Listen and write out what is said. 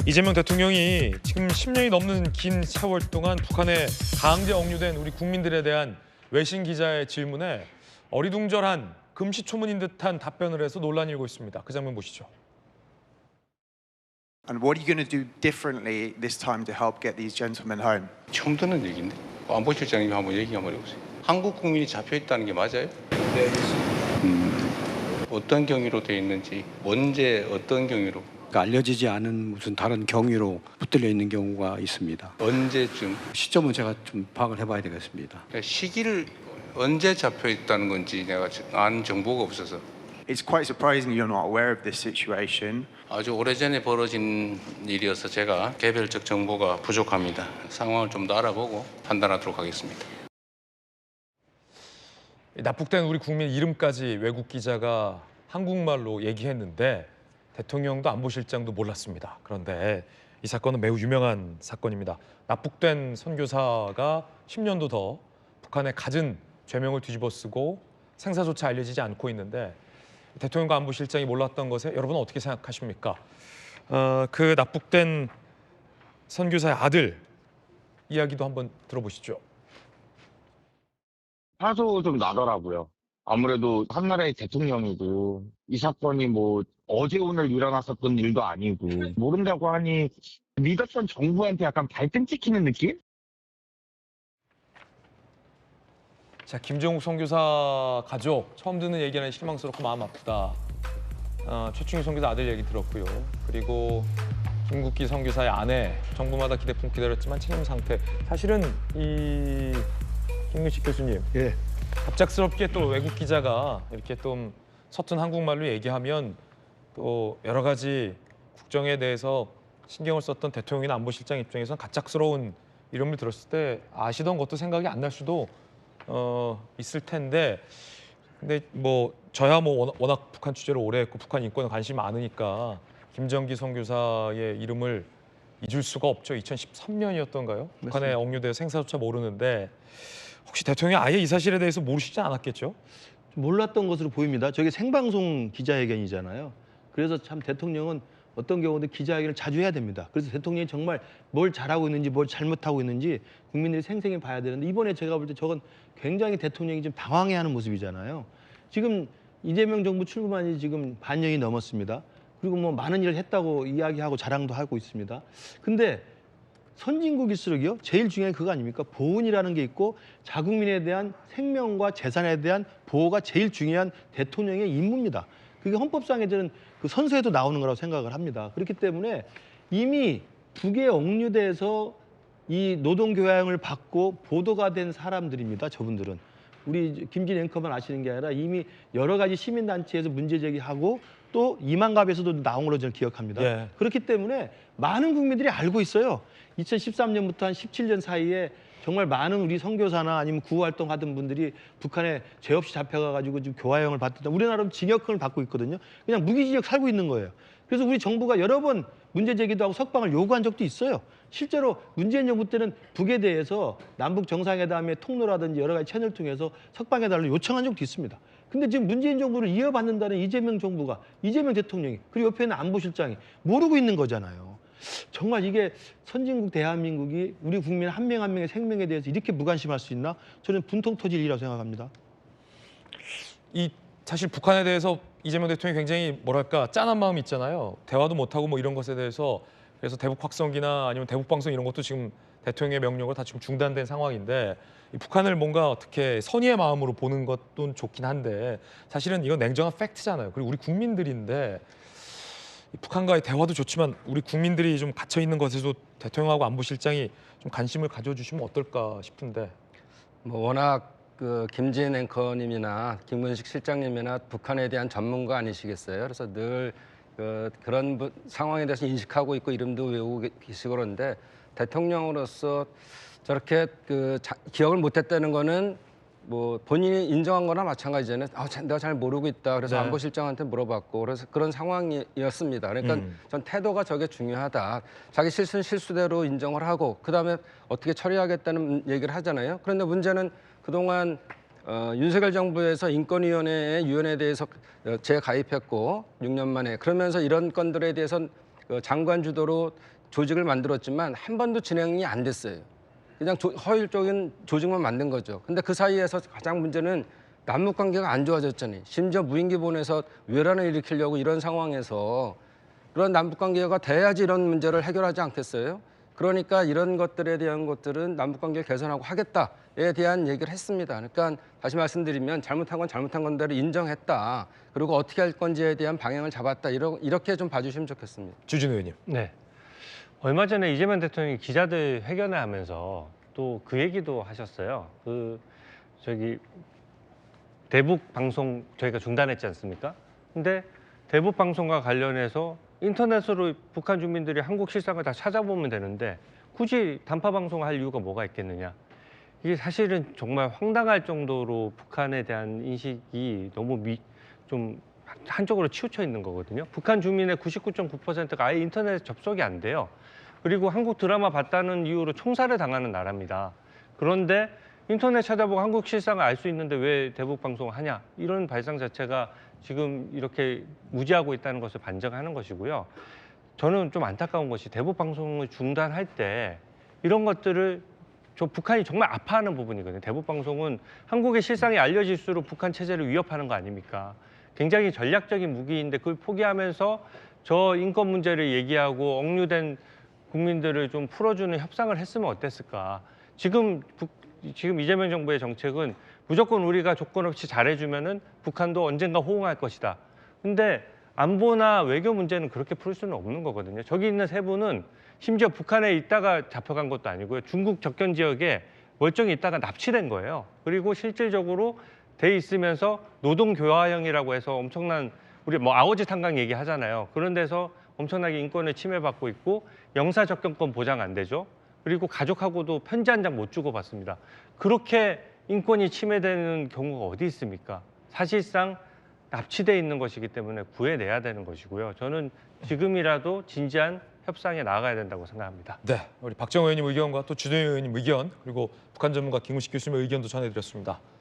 이재명 대통령이 지금 10년이 넘는 긴 세월 동안 북한에 강제 억류된 우리 국민들에 대한 외신 기자의 질문에 어리둥절한 금시초문인 듯한 답변을 해서 논란이 일고 있습니다. 그 장면 보시죠. And what are you going to do differently this time to help get these gentlemen home? 처음 듣는 얘기인데 안보실장님이 한번 얘기 한번 해보세요. 한국 국민이 잡혀 있다는 게 맞아요? 네. 어떤 경위로 돼 있는지, 언제 어떤 경위로, 알려지지 않은 무슨 다른 경위로 붙들려 있는 경우가 있습니다. 언제쯤, 시점은 제가 좀 파악을 해봐야 되겠습니다. 시기를 언제 잡혀 있다는 건지 내가 아는 정보가 없어서. It's quite surprising you're not aware of this situation. 아주 오래전에 벌어진 일이어서 제가 개별적 정보가 부족합니다. 상황을 좀 더 알아보고 판단하도록 하겠습니다. 납북된 우리 국민 이름까지 외국 기자가 한국말로 얘기했는데 대통령도 안보실장도 몰랐습니다. 그런데 이 사건은 매우 유명한 사건입니다. 납북된 선교사가 10년도 더 북한의 갖은 죄명을 뒤집어쓰고 생사조차 알려지지 않고 있는데 대통령과 안보실장이 몰랐던 것에 여러분은 어떻게 생각하십니까? 그 납북된 선교사의 아들 이야기도 한번 들어보시죠. 화도 좀 나더라고요. 아무래도 한 나라의 대통령이고 이 사건이 뭐 어제 오늘 일어났었던 일도 아니고 모른다고 하니 믿었던 정부한테 약간 발등 찍히는 느낌? 자, 김정욱 선교사 가족 처음 듣는 얘기는 실망스럽고 마음 아프다. 최충희 선교사 아들 얘기 들었고요. 그리고 김국기 선교사의 아내, 정부마다 기대품 기다렸지만 체념 상태. 사실은 이 김근식 교수님, 예. 갑작스럽게 또 외국 기자가 이렇게 좀 서툰 한국말로 얘기하면 또 여러 가지 국정에 대해서 신경을 썼던 대통령이나 안보실장 입장에서는 갑작스러운 이름을 들었을 때 아시던 것도 생각이 안 날 수도 있을 텐데, 근데 뭐 저야 뭐 워낙 북한 취재를 오래 했고 북한 인권에 관심이 많으니까 김정기 선교사의 이름을 잊을 수가 없죠. 2013년이었던가요? 북한에 억류돼서 생사조차 모르는데 혹시 대통령이 아예 이 사실에 대해서 모르시지 않았겠죠? 몰랐던 것으로 보입니다. 저게 생방송 기자회견이잖아요. 그래서 참 대통령은 어떤 경우도 기자회견을 자주 해야 됩니다. 그래서 대통령이 정말 뭘 잘하고 있는지 뭘 잘못하고 있는지 국민들이 생생히 봐야 되는데 이번에 제가 볼 때 저건 굉장히 대통령이 좀 당황해하는 모습이잖아요. 지금 이재명 정부 출범한 지 지금 반년이 넘었습니다. 그리고 뭐 많은 일을 했다고 이야기하고 자랑도 하고 있습니다. 근데 선진국일수록요, 제일 중요한 게 그거 아닙니까? 보훈이라는 게 있고 자국민에 대한 생명과 재산에 대한 보호가 제일 중요한 대통령의 임무입니다. 그게 헌법상에 저는 그 선서에도 나오는 거라고 생각을 합니다. 그렇기 때문에 이미 북에 억류돼서 이 노동교양을 받고 보도가 된 사람들입니다. 저분들은. 우리 김진 앵커만 아시는 게 아니라 이미 여러 가지 시민단체에서 문제 제기하고 또 이만갑에서도 나온 걸로 저는 기억합니다. 예. 그렇기 때문에 많은 국민들이 알고 있어요. 2013년부터 한 17년 사이에 정말 많은 우리 선교사나 아니면 구호활동 하던 분들이 북한에 죄 없이 잡혀가지고 지금 교화형을 받던 우리나라는 징역형을 받고 있거든요. 그냥 무기징역 살고 있는 거예요. 그래서 우리 정부가 여러 번 문제 제기도 하고 석방을 요구한 적도 있어요. 실제로 문재인 정부 때는 북에 대해서 남북 정상회담의 통로라든지 여러 가지 채널을 통해서 석방해달라고 요청한 적도 있습니다. 근데 지금 문재인 정부를 이어받는다는 이재명 정부가, 이재명 대통령이, 그리고 옆에 있는 안보실장이 모르고 있는 거잖아요. 정말 이게 선진국 대한민국이 우리 국민 한 명 한 명의 생명에 대해서 이렇게 무관심할 수 있나? 저는 분통 터질 일이라고 생각합니다. 이 사실 북한에 대해서 이재명 대통령이 굉장히 뭐랄까 짠한 마음이 있잖아요. 대화도 못하고 뭐 이런 것에 대해서 그래서 대북 확성기나 아니면 대북 방송 이런 것도 지금 대통령의 명령으로 다 지금 중단된 상황인데 이 북한을 뭔가 어떻게 선의의 마음으로 보는 것도 좋긴 한데 사실은 이건 냉정한 팩트잖아요. 그리고 우리 국민들인데 이 북한과의 대화도 좋지만 우리 국민들이 좀 갇혀 있는 것에도 대통령하고 안보실장이 좀 관심을 가져주시면 어떨까 싶은데. 뭐 워낙 그 김진 앵커님이나 김문식 실장님이나 북한에 대한 전문가 아니시겠어요. 그래서 늘 그런 상황에 대해서 인식하고 있고 이름도 외우고 계시고 그런데 대통령으로서 저렇게 기억을 못했다는 거는 뭐 본인이 인정한 거나 마찬가지잖아요. 내가 잘 모르고 있다. 그래서 네. 안보실장한테 물어봤고 그래서 그런 상황이었습니다. 그러니까 전 태도가 저게 중요하다. 자기 실수는 실수대로 인정을 하고 그다음에 어떻게 처리하겠다는 얘기를 하잖아요. 그런데 문제는 그동안 윤석열 정부에서 인권위원회에 대해서 재가입했고 6년 만에 그러면서 이런 건들에 대해서는 그 장관 주도로 조직을 만들었지만 한 번도 진행이 안 됐어요. 그냥 허율적인 조직만 만든 거죠. 근데 그 사이에서 가장 문제는 남북 관계가 안 좋아졌잖아요. 심지어 무인기 보내서 외란을 일으키려고 이런 상황에서 그런 남북 관계가 돼야지 이런 문제를 해결하지 않겠어요? 그러니까 이런 것들에 대한 것들은 남북 관계를 개선하고 하겠다에 대한 얘기를 했습니다. 그러니까 다시 말씀드리면 잘못한 건 잘못한 건대로 인정했다. 그리고 어떻게 할 건지에 대한 방향을 잡았다. 이렇게 좀 봐주시면 좋겠습니다. 주진우 의원님. 네. 얼마 전에 이재명 대통령이 기자들 회견을 하면서 또 그 얘기도 하셨어요. 대북 방송 저희가 중단했지 않습니까? 근데 대북 방송과 관련해서 인터넷으로 북한 주민들이 한국 실상을 다 찾아보면 되는데 굳이 단파 방송을 할 이유가 뭐가 있겠느냐. 이게 사실은 정말 황당할 정도로 북한에 대한 인식이 너무 좀 한쪽으로 치우쳐 있는 거거든요. 북한 주민의 99.9%가 아예 인터넷에 접속이 안 돼요. 그리고 한국 드라마 봤다는 이유로 총살을 당하는 나라입니다. 그런데 인터넷 찾아보고 한국 실상을 알 수 있는데 왜 대북 방송을 하냐. 이런 발상 자체가 지금 이렇게 무지하고 있다는 것을 반증하는 것이고요. 저는 좀 안타까운 것이 대북 방송을 중단할 때 이런 것들을 북한이 정말 아파하는 부분이거든요. 대북 방송은 한국의 실상이 알려질수록 북한 체제를 위협하는 거 아닙니까? 굉장히 전략적인 무기인데 그걸 포기하면서 저 인권 문제를 얘기하고 억류된 국민들을 좀 풀어주는 협상을 했으면 어땠을까? 지금 이재명 정부의 정책은 무조건 우리가 조건 없이 잘해주면은 북한도 언젠가 호응할 것이다. 근데 안보나 외교 문제는 그렇게 풀 수는 없는 거거든요. 저기 있는 세 분은 심지어 북한에 있다가 잡혀간 것도 아니고요. 중국 접견 지역에 멀쩡히 있다가 납치된 거예요. 그리고 실질적으로 돼 있으면서 노동교화형이라고 해서 엄청난 우리 아오지 탄광 얘기하잖아요. 그런 데서 엄청나게 인권을 침해받고 있고 영사 접견권 보장 안 되죠. 그리고 가족하고도 편지 한 장 못 주고받습니다. 그렇게 인권이 침해되는 경우가 어디 있습니까? 사실상 납치돼 있는 것이기 때문에 구해내야 되는 것이고요. 저는 지금이라도 진지한 협상에 나아가야 된다고 생각합니다. 네, 우리 박정호 의원님 의견과 또 주진우 의원님 의견 그리고 북한 전문가 김우식 교수님의 의견도 전해드렸습니다.